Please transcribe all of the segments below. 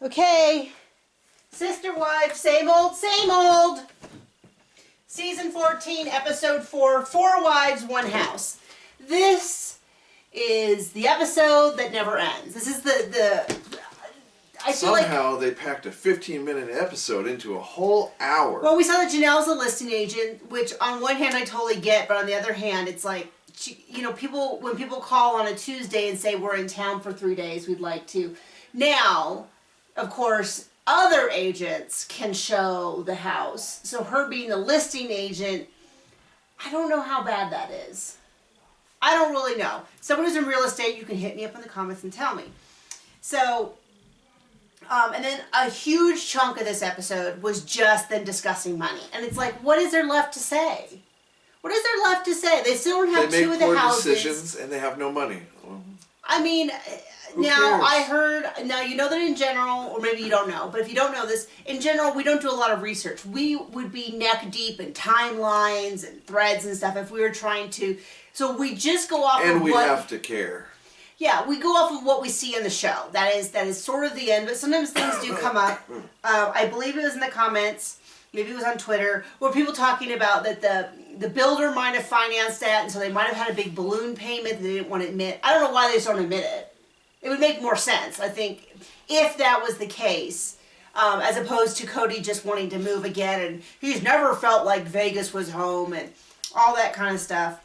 Okay, Sister Wives, same old, same old. Season 14, episode 4, 4 wives, 1 house. This is the episode that never ends. This is I feel Somehow they packed a 15-minute episode into a whole hour. Well, we saw that Janelle's a listing agent, which on one hand I totally get, but on the other hand, it's like, when people call on a Tuesday and say we're in town for 3 days, we'd like to. Now, of course, other agents can show the house. So her being a listing agent, I don't know how bad that is. I don't really know. Someone who's in real estate, you can hit me up in the comments and tell me. So, and then a huge chunk of this episode was just them discussing money. And it's like, what is there left to say? What is there left to say? They still don't have 2 of the houses. They make poor decisions and they have no money. I mean, Who now cares? I heard, now you know that in general, or maybe you don't know, but if you don't know this, in general we don't do a lot of research. We would be neck deep in timelines and threads and stuff if we were trying to, so we just go off and of we what... have to care. Yeah, we go off of what we see in the show. That is sort of the end, but sometimes things do come up. I believe it was in the comments, maybe it was on Twitter, where people talking about that the builder might have financed that, and so they might have had a big balloon payment that they didn't want to admit. I don't know why they just don't admit it. It would make more sense, I think, if that was the case, as opposed to Cody just wanting to move again, and he's never felt like Vegas was home, and all that kind of stuff.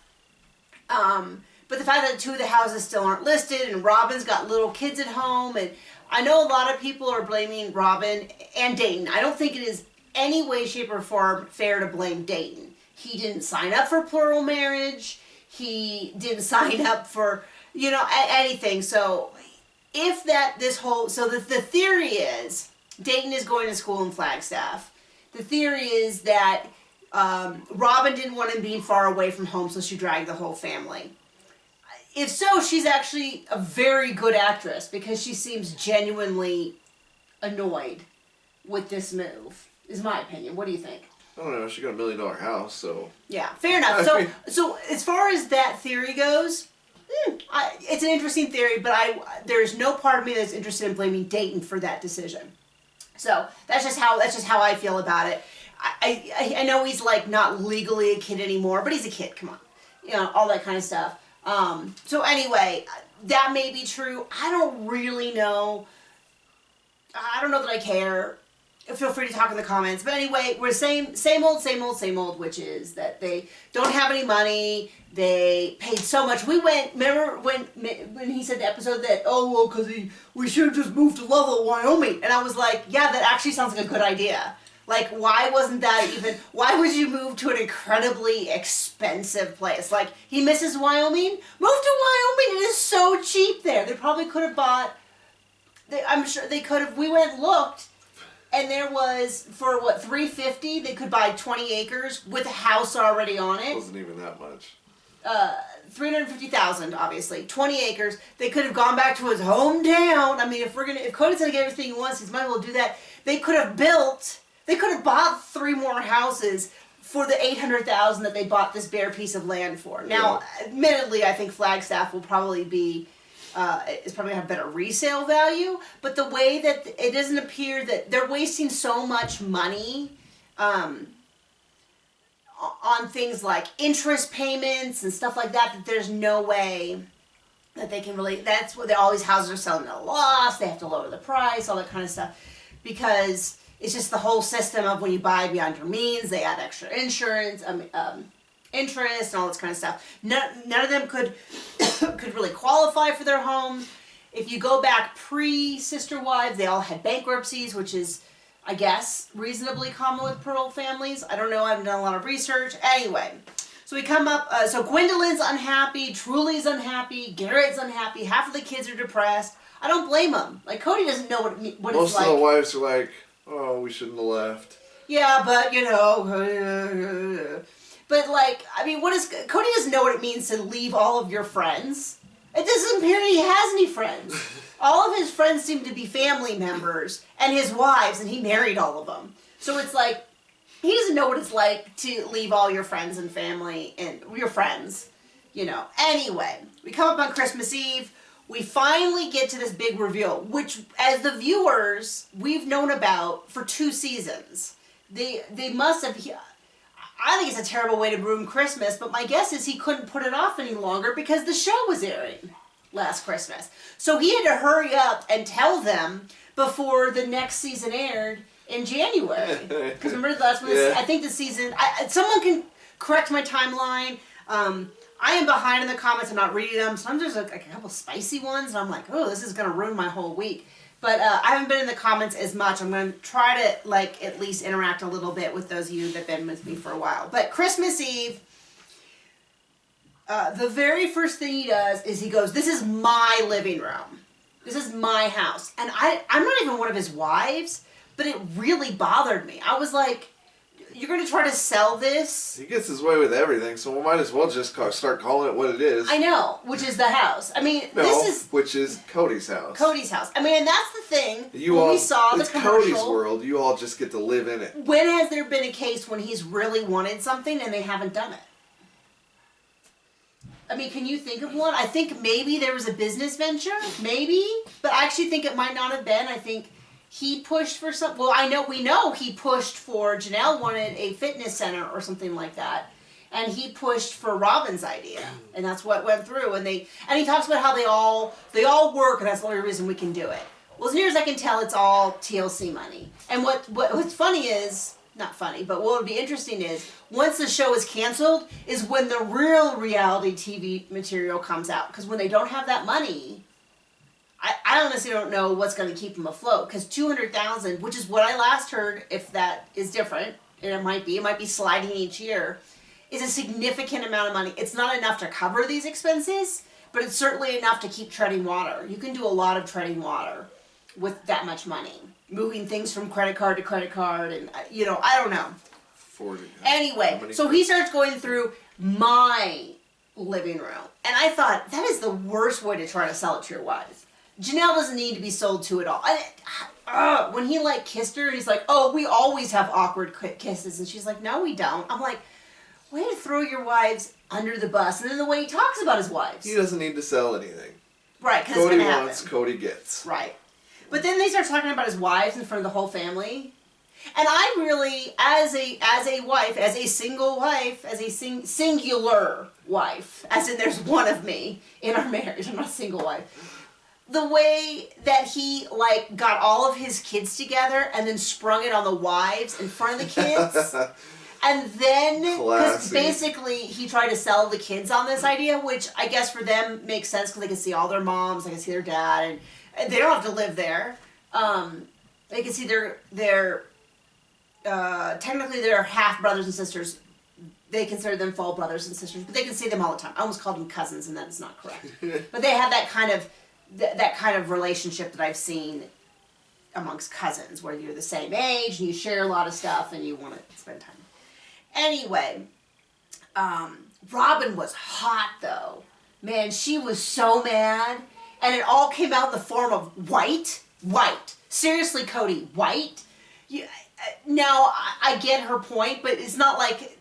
But the fact that 2 of the houses still aren't listed, and Robin's got little kids at home, and I know a lot of people are blaming Robin and Dayton. I don't think it is any way, shape, or form fair to blame Dayton. He didn't sign up for plural marriage. He didn't sign up for, anything. So if the theory is Dayton is going to school in Flagstaff. The theory is that Robin didn't want him being far away from home, so she dragged the whole family. If so, she's actually a very good actress because she seems genuinely annoyed with this move, is my opinion. What do you think? I don't know. She got $1 million house, so... Yeah, fair enough. So as far as that theory goes, it's an interesting theory, but there's no part of me that's interested in blaming Dayton for that decision. So that's just how I feel about it. I know he's like not legally a kid anymore, but he's a kid. Come on, all that kind of stuff. So anyway, that may be true. I don't really know. I don't know that I care. Feel free to talk in the comments. But anyway, we're same old, which is that they don't have any money. They paid so much. Remember when he said the episode that, because we should have just moved to Lovell, Wyoming. And I was like, yeah, that actually sounds like a good idea. Like, why why would you move to an incredibly expensive place? Like, he misses Wyoming? Move to Wyoming, it is so cheap there. They probably could have bought, I'm sure they could have, we went and looked, and there was, for what, $350, they could buy 20 acres with a house already on it. It wasn't even that much. $350,000, obviously. 20 acres. They could have gone back to his hometown. I mean, if Cody's gonna get everything he wants, he might as well do that. They could have bought 3 more houses for the $800,000 that they bought this bare piece of land for. Now, admittedly, I think Flagstaff will probably be, it's probably gonna have better resale value, but the way that it doesn't appear that they're wasting so much money, on things like interest payments and stuff like that, that there's no way that they can really, that's what all these houses are selling at a loss, they have to lower the price, all that kind of stuff, because it's just the whole system of when you buy beyond your means, they add extra insurance, interest, and all this kind of stuff. None of them could really qualify for their homes. If you go back pre-Sister Wives, they all had bankruptcies, which is, I guess, reasonably common with plural families. I don't know, I haven't done a lot of research. Anyway, so we come up, so Gwendolyn's unhappy, Truly's unhappy, Garrett's unhappy, half of the kids are depressed. I don't blame them. Like, Cody doesn't know what it's like. Most of the wives are like, oh, we shouldn't have left. Yeah, but, but like, I mean, Cody doesn't know what it means to leave all of your friends. It doesn't appear he has any friends. All of his friends seem to be family members and his wives, and he married all of them. So it's like, he doesn't know what it's like to leave all your friends and family and your friends, Anyway, we come up on Christmas Eve. we finally get to this big reveal, which, as the viewers, we've known about for 2 seasons. They must have... I think it's a terrible way to ruin Christmas, but my guess is he couldn't put it off any longer because the show was airing last Christmas. So he had to hurry up and tell them before the next season aired in January. Because remember the last one? Yeah. I think the season... someone can correct my timeline. I am behind in the comments. I'm not reading them. Sometimes there's like a couple spicy ones, and I'm like, oh, this is going to ruin my whole week. But I haven't been in the comments as much. I'm going to try to, like, at least interact a little bit with those of you that have been with me for a while. But Christmas Eve, the very first thing he does is he goes, this is my living room. This is my house. And I'm not even one of his wives, but it really bothered me. I was like, you're going to try to sell this? He gets his way with everything, so we might as well just start calling it what it is. I know, which is the house. I mean, which is Cody's house. Cody's house. I mean, and that's the thing. We saw the commercial. It's Cody's world. You all just get to live in it. When has there been a case when he's really wanted something and they haven't done it? I mean, can you think of one? I think maybe there was a business venture, maybe, but I actually think it might not have been. I think he pushed for some. Well, we know he pushed for. Janelle wanted a fitness center or something like that, and he pushed for Robin's idea, and that's what went through. And he talks about how they all work, and that's the only reason we can do it. Well, as near as I can tell, it's all TLC money. And what's funny is, not funny, but what would be interesting is once the show is canceled, is when the real reality TV material comes out, because when they don't have that money. I honestly don't know what's going to keep them afloat, because $200,000, which is what I last heard, if that is different, and it might be sliding each year, is a significant amount of money. It's not enough to cover these expenses, but it's certainly enough to keep treading water. You can do a lot of treading water with that much money. Moving things from credit card to credit card, and, I don't know. 40. Anyway, so he starts going through my living room, and I thought, that is the worst way to try to sell it to your wives. Janelle doesn't need to be sold to at all. When he kissed her, he's like, oh, we always have awkward kisses. And she's like, no, we don't. I'm like, way to throw your wives under the bus. And then the way he talks about his wives. He doesn't need to sell anything. Right, because it's going to happen. Cody wants, Cody gets. Right. But then they start talking about his wives in front of the whole family. And I really, as a wife, as a single wife, as a singular wife, as in there's one of me in our marriage, I'm not a single wife. The way that he, got all of his kids together and then sprung it on the wives in front of the kids. And then, because basically he tried to sell the kids on this idea, which I guess for them makes sense because they can see all their moms, they can see their dad, and they don't have to live there. They can see their technically they're half brothers and sisters. They consider them full brothers and sisters, but they can see them all the time. I almost called them cousins, and that's not correct. But they have that kind of relationship that I've seen amongst cousins, where you're the same age and you share a lot of stuff and you want to spend time. Anyway, Robin was hot though. Man, she was so mad, and it all came out in the form of white. Seriously, Cody, white. Now I get her point, but it's not like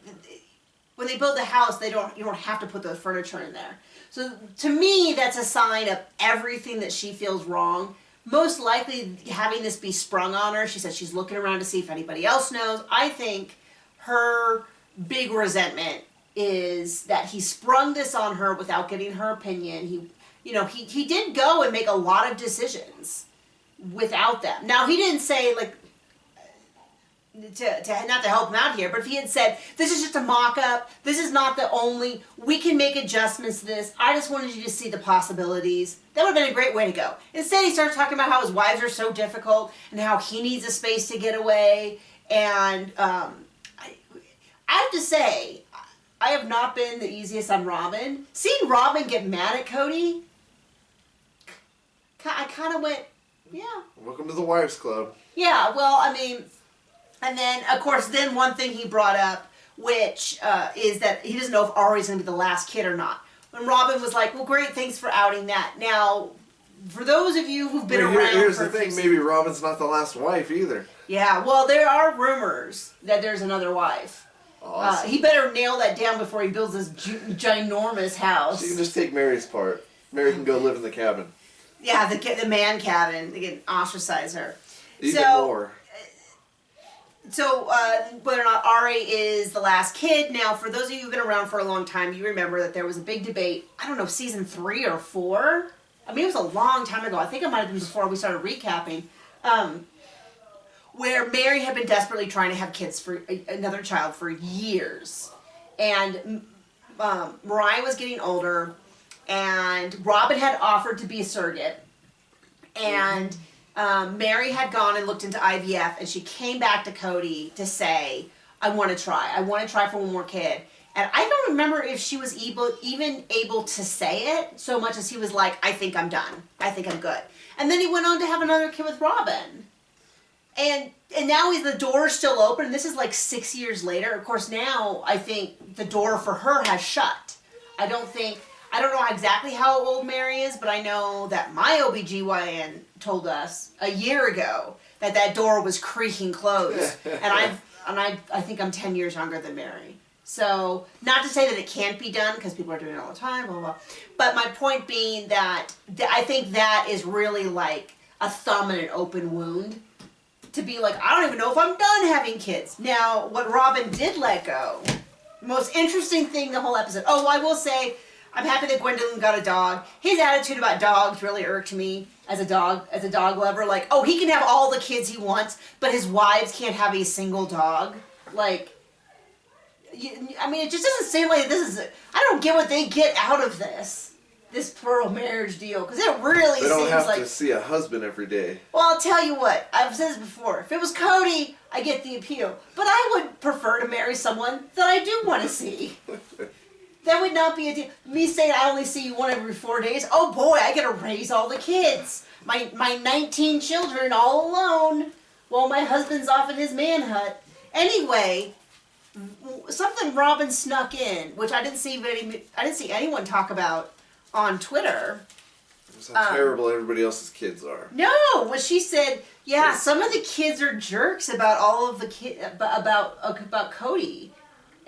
when they build the house, you don't have to put the furniture in there. So to me, that's a sign of everything that she feels wrong. Most likely having this be sprung on her. She said she's looking around to see if anybody else knows. I think her big resentment is that he sprung this on her without getting her opinion. He did go and make a lot of decisions without them. Now, he didn't say, to not to help him out here, but if he had said, this is just a mock-up, this is not the only, we can make adjustments to this, I just wanted you to see the possibilities, that would have been a great way to go. Instead, he starts talking about how his wives are so difficult, and how he needs a space to get away, and I have to say, I have not been the easiest on Robin. Seeing Robin get mad at Cody, I kind of went, yeah. Welcome to the Wives Club. Yeah, well, I mean... And then, of course, one thing he brought up, which is that he doesn't know if Ari's going to be the last kid or not. When Robin was like, well, great, thanks for outing that. Now, for those of you who've been around... Here's the thing, maybe Robin's not the last wife either. Yeah, well, there are rumors that there's another wife. Awesome. He better nail that down before he builds this ginormous house. So you can just take Mary's part. Mary can go live in the cabin. Yeah, the man cabin. They can ostracize her. Even more. So, whether or not Ari is the last kid, now, for those of you who've been around for a long time, you remember that there was a big debate, I don't know, season 3 or 4? I mean, it was a long time ago. I think it might have been before we started recapping. Where Mary had been desperately trying to have kids for another child for years. And Mariah was getting older, and Robin had offered to be a surrogate. And Mary had gone and looked into IVF, and she came back to Cody to say, I want to try. I want to try for one more kid. And I don't remember if she was even able to say it so much as he was like, I think I'm done. I think I'm good. And then he went on to have another kid with Robin. And now the door is still open, and this is like 6 years later. Of course, now I think the door for her has shut. I don't know exactly how old Mary is, but I know that my OBGYN told us a year ago that door was creaking closed. and I think I'm 10 years younger than Mary. So, not to say that it can't be done, because people are doing it all the time, blah, blah, blah. But my point being that I think that is really like a thumb in an open wound. To be like, I don't even know if I'm done having kids. Now, what Robin did let go, most interesting thing the whole episode. Oh, I will say, I'm happy that Gwendolyn got a dog. His attitude about dogs really irked me as a dog lover. Like, oh, he can have all the kids he wants, but his wives can't have a single dog. Like, I mean, it just doesn't seem like this is. I don't get what they get out of this plural marriage deal, because it really seems like... They don't have to see a husband every day. Well, I'll tell you what, I've said this before, if it was Cody, I get the appeal, but I would prefer to marry someone that I do want to see. That would not be a deal. Me saying I only see you one every 4 days, oh boy, I gotta raise all the kids. My 19 children all alone, while my husband's off in his man hut. Anyway, something Robin snuck in, which I didn't see anyone talk about on Twitter. That's how terrible everybody else's kids are. No, when she said, yeah, some of the kids are jerks about all of the about Cody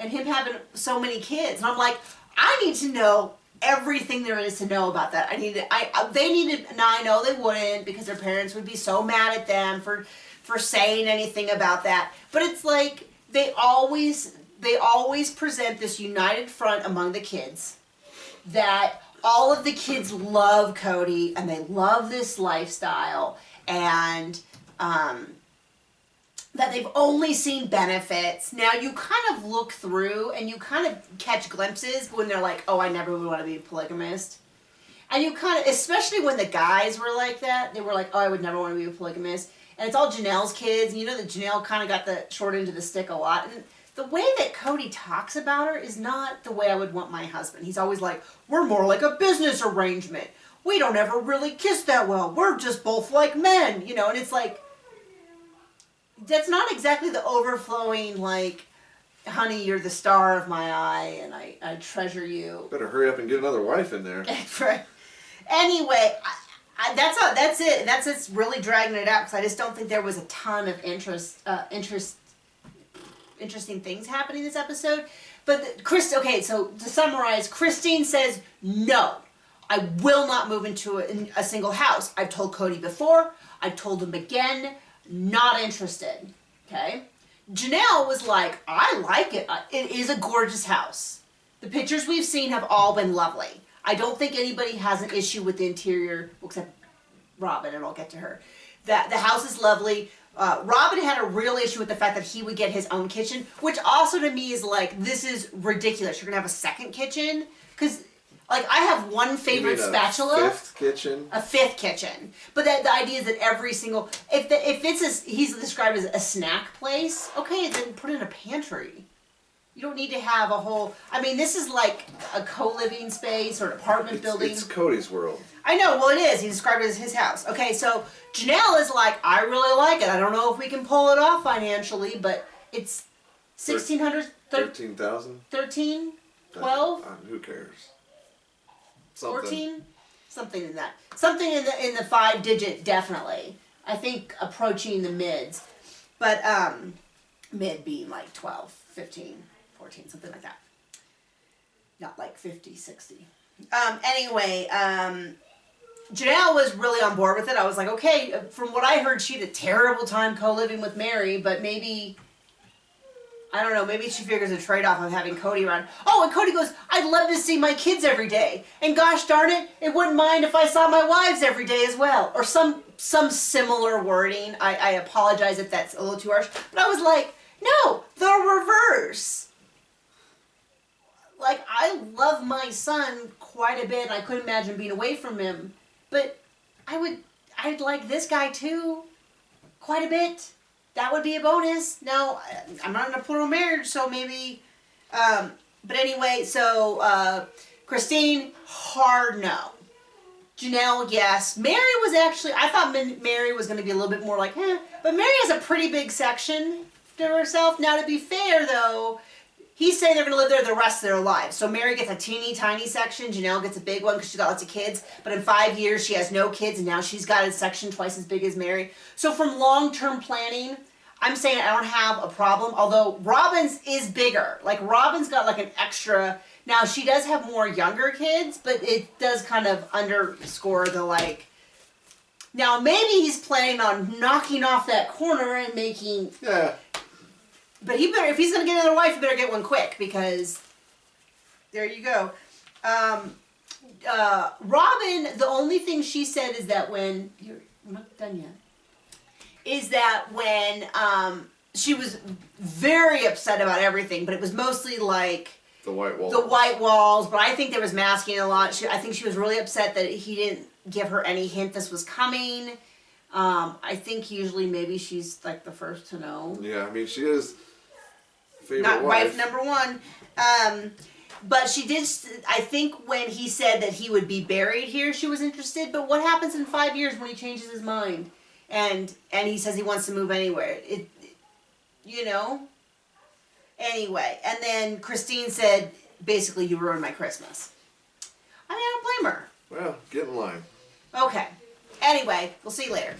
and him having so many kids. And I'm like, I need to know everything there is to know about that. They needed, and I know they wouldn't, because their parents would be so mad at them for saying anything about that. But it's like they always present this united front among the kids that all of the kids love Cody and they love this lifestyle, and that they've only seen benefits. Now you kind of look through and you kind of catch glimpses when they're like, oh, I never would want to be a polygamist. And you kind of, especially when the guys were like that, they were like, oh, I would never want to be a polygamist. And it's all Janelle's kids, and you know that Janelle kind of got the short end of the stick a lot. And the way that Cody talks about her is not the way I would want my husband. He's always like, we're more like a business arrangement. We don't ever really kiss that well. We're just both like men, you know. And it's like, that's not exactly the overflowing, like, honey, you're the star of my eye, and I treasure you. Better hurry up and get another wife in there. Anyway, that's it. That's it's really dragging it out, because I just don't think there was a ton of interesting things happening this episode. But okay, so to summarize, Christine says, no, I will not move into a single house. I've told Cody before. I've told him again. Not interested. Okay? Janelle was like, I like it. It is a gorgeous house. The pictures we've seen have all been lovely. I don't think anybody has an issue with the interior, except Robin, and I'll get to her. The house is lovely. Robin had a real issue with the fact that he would get his own kitchen, which also to me is like, this is ridiculous. You're going to have a second kitchen? Because, like, I have one favorite spatula. A fifth kitchen? A fifth kitchen. But the idea is that every single, if he's described as a snack place, okay, then put it in a pantry. You don't need to have a whole, I mean, this is like a co-living space or an apartment building. It's Cody's world. I know, well it is. He described it as his house. Okay, so Janelle is like, I really like it. I don't know if we can pull it off financially, but it's 1,600, 13,000? 13? 12? Who cares? 14? Something in that. Something in the 5-digit, definitely. I think approaching the mids. But mid being like 12, 15, 14, something like that. Not like 50, 60. Anyway, Janelle was really on board with it. I was like, okay, from what I heard, she had a terrible time co-living with Mary, but maybe, I don't know, maybe she figures a trade-off of having Cody around. Oh, and Cody goes, I'd love to see my kids every day. And gosh darn it wouldn't mind if I saw my wives every day as well. Or some similar wording. I apologize if that's a little too harsh. But I was like, no, the reverse. Like, I love my son quite a bit, and I couldn't imagine being away from him. But I'd like this guy too, quite a bit. That would be a bonus. Now, I'm not in a plural marriage, so maybe, but anyway, so, Christine, hard no. Janelle, yes. Mary was actually, I thought Mary was going to be a little bit more like, but Mary has a pretty big section to herself. Now, to be fair, though, he's saying they're going to live there the rest of their lives. So Mary gets a teeny tiny section. Janelle gets a big one because she's got lots of kids. But in 5 years, she has no kids, and now she's got a section twice as big as Mary. So from long-term planning, I'm saying I don't have a problem. Although Robin's is bigger. Like, Robin's got like an extra. Now, she does have more younger kids, but it does kind of underscore the like. Now, maybe he's planning on knocking off that corner and making. Yeah. But he better, if he's going to get another wife, he better get one quick, because there you go. Robin, the only thing she said is that when, I'm not done yet, is that when she was very upset about everything, but it was mostly like the white walls. The white walls, but I think there was masking a lot. I think she was really upset that he didn't give her any hint this was coming. I think usually maybe she's like the first to know. Yeah, I mean, she is favorite not wife number one. But she did, I think when he said that he would be buried here, she was interested. But what happens in 5 years when he changes his mind? And he says he wants to move anywhere. You know? Anyway, and then Christine said, basically, you ruined my Christmas. I mean, I don't blame her. Well, get in line. Okay. Anyway, we'll see you later.